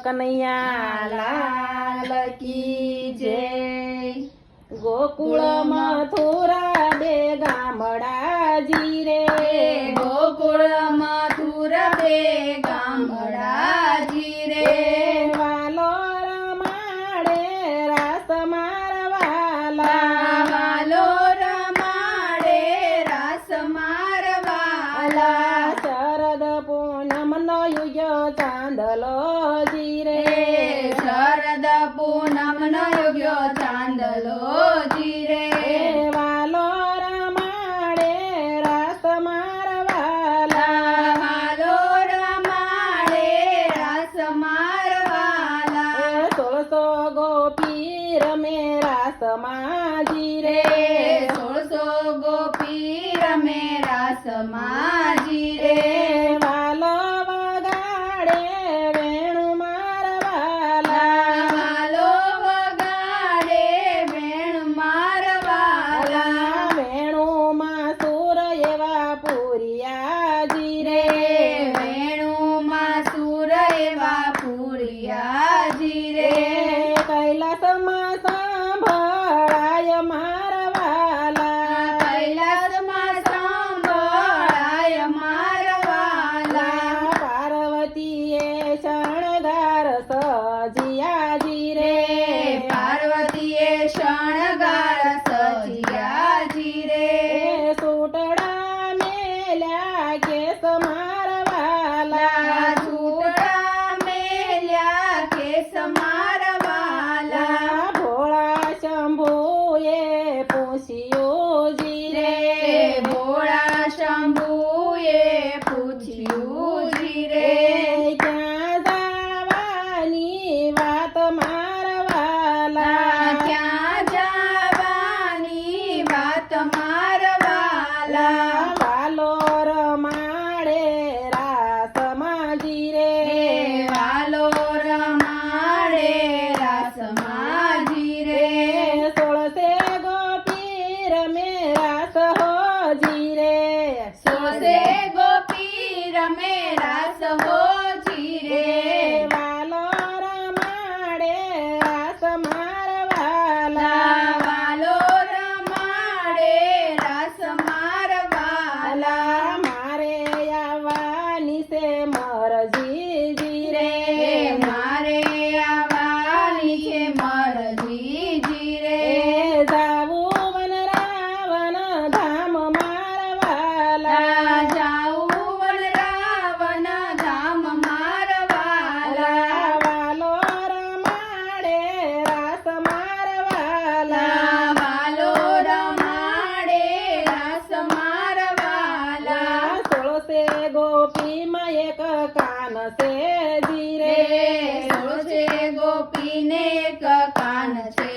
કનૈયા લાલ કી જય। ગોકુળ મથુરા બે ગામડાજી રે, ગોકુળ મથુરા બે ગામડાજી રે, વાલો રમાડે રાસ મારવાલા, વાલો રમાડે રાસ મારવાલા, શરદ પૂનમનો યુગ્યો ચાંદલો જી રે, શરદ પૂનમનો યુગ્યો ચાંદલો જી રે, વાલો રમાડે રાસ મારવાલા, વાલો રમાડે રાસ મારવાલા, 1600 ગોપી રમે રાસ માજી રે, 1600 ગોપી રમે રાસ માજી રે, વાલો વગાડે વેણુ મારવાલા, વાલો વગાડે વેણ મારવાલા, વેણુમાં સુર એવા પુરિયાજી રે, વેણુમાં સુર એવા પુરિયાજી રે, કૈલાસમાં સાંભળાય મારવાલા, કૈલાસમાં સાંભળાય મારવાલા, પાર્વતીએ શણગાર સજિયાજી રે, પાર્વતીએ શણગાર સજિયાજી રે, સુટડા મેલ્યા કેસ મારવાલા, છૂટા મેલ્યા કેસ મારવાલા, ભોળા શંભુએ પૂછ્યું જી રે, ભોળા શંભુએ પૂછ્યું જી રે, ક્યાં જવાની વાત મારવાલા, ક્યાં જવાની વાત મારવાલા, વાલો રમાડે રાસ માજી રે, વાલો રમાડે રાસ માજી રે, 1600 ગોપી રમે રાસ હોજી રે, 1600 ગોપી રમે રાસ હોજી રે, વાલો રમાડે રાસ મારવાલા, વાલો રમાડે રાસ મારવાલા, મારે આવવાની છે મરજી જી રે, મારે આવવાની છે મરજી જી રે, જાવું વન રાવણ ધામ મારવાલા, જાઉં વન રાવણ ધામ મારવાલા, વાલો રમાડે રાસ મારવાલા, વાલો રમાડે રાસ મારવાલા, 1600 ગોપીમાં એક કાન છે જી રે, 1600 ગોપીને એક કાન છે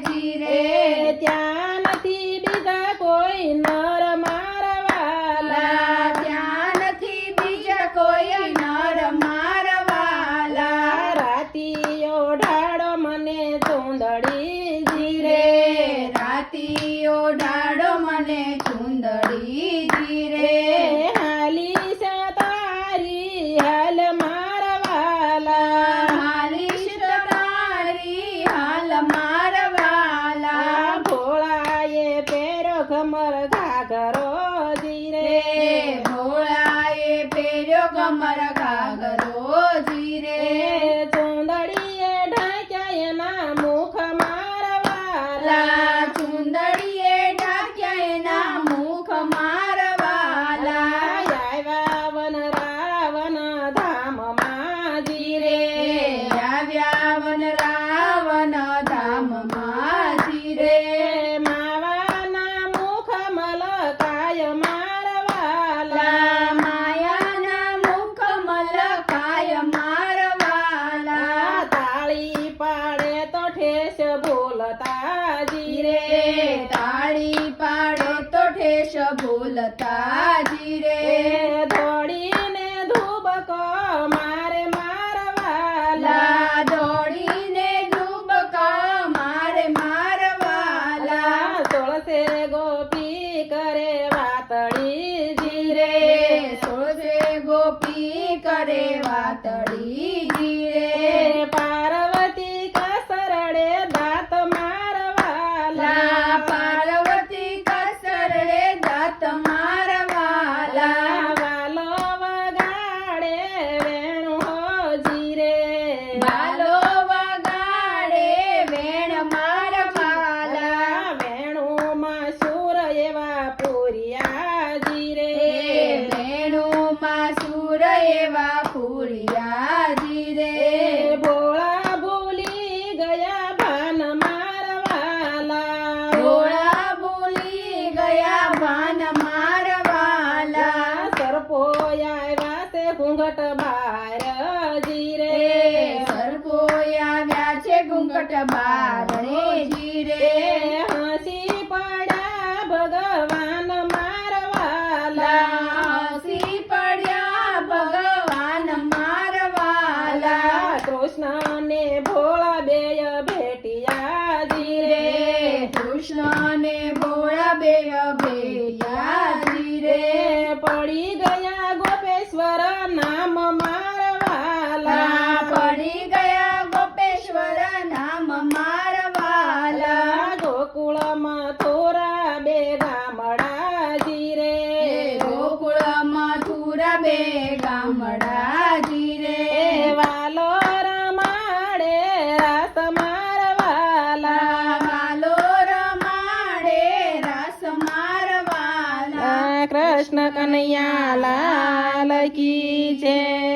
જી રે, ત્યાં નથી બીજા કોઈ નર મારવાલા, ત્યાં નથી બીજા કોઈ નર મારવાલા, રાતીઓ ઢાળો મને ચૂંદડી જી રે, રાતીઓ ઢાળો મને ચુંદડી જી રે, હાલી છે તારી હાલ મારવાલા, માલિશ તારી હાલ મારવાલા, ભોળાએ પેરો ખમર ઘાઘરો જી રે, ભોળાએ પહેર્યો કમર ઘાઘરો જી રે, ચૂંદડીએ ઢાંક્યા એના મુખ મારવાલા, ચુંદડીએ ઢાંક્યા એના મુખ મારવાલા, આવ્યા વન રાવણ ધામ માજી રે, આવ્યા વન રાવણ ધામ માજી રે, માવાના મુખ મલકાય મારવાલા, માયાના મુખ મલકાય મારવાલા, તાળી પાડે તો ઠેસ બોલતા જી રે, તાળી પાડે તો ઠેસ બોલતા જી રે, દોડીને ધૂબકો મારે મારવાલા, દોડીને ધૂબકા મારે મારવાલા, 1600 ગોપી કરે વાતડી જી રે, 1600 ગોપી કરે વાતડી જી રે, મુકટ બારણે જીરે હસી પડ્યા ભગવાન મારવાલા હસી પડ્યા ભગવાન મારવાલા કૃષ્ણ ને ભોળા બેય ભેટિયા જીરે કૃષ્ણ ને ભોળા બેય ભેટિયા જીરે પડી ગયા ગોપેશ્વર નામ મારવાલા પડી ગયા ગોપેશ્વર નામ મારવાલા ગોકુળમાં થોરા બે ગામડા જીરે ગોકુળ મથુરા બે ગામડા જીરે વાલો રમાડે રાસ મારવાલા વાલો રમાડે રાસ મારવાલા કૃષ્ણ કનૈયા લાલ કી જય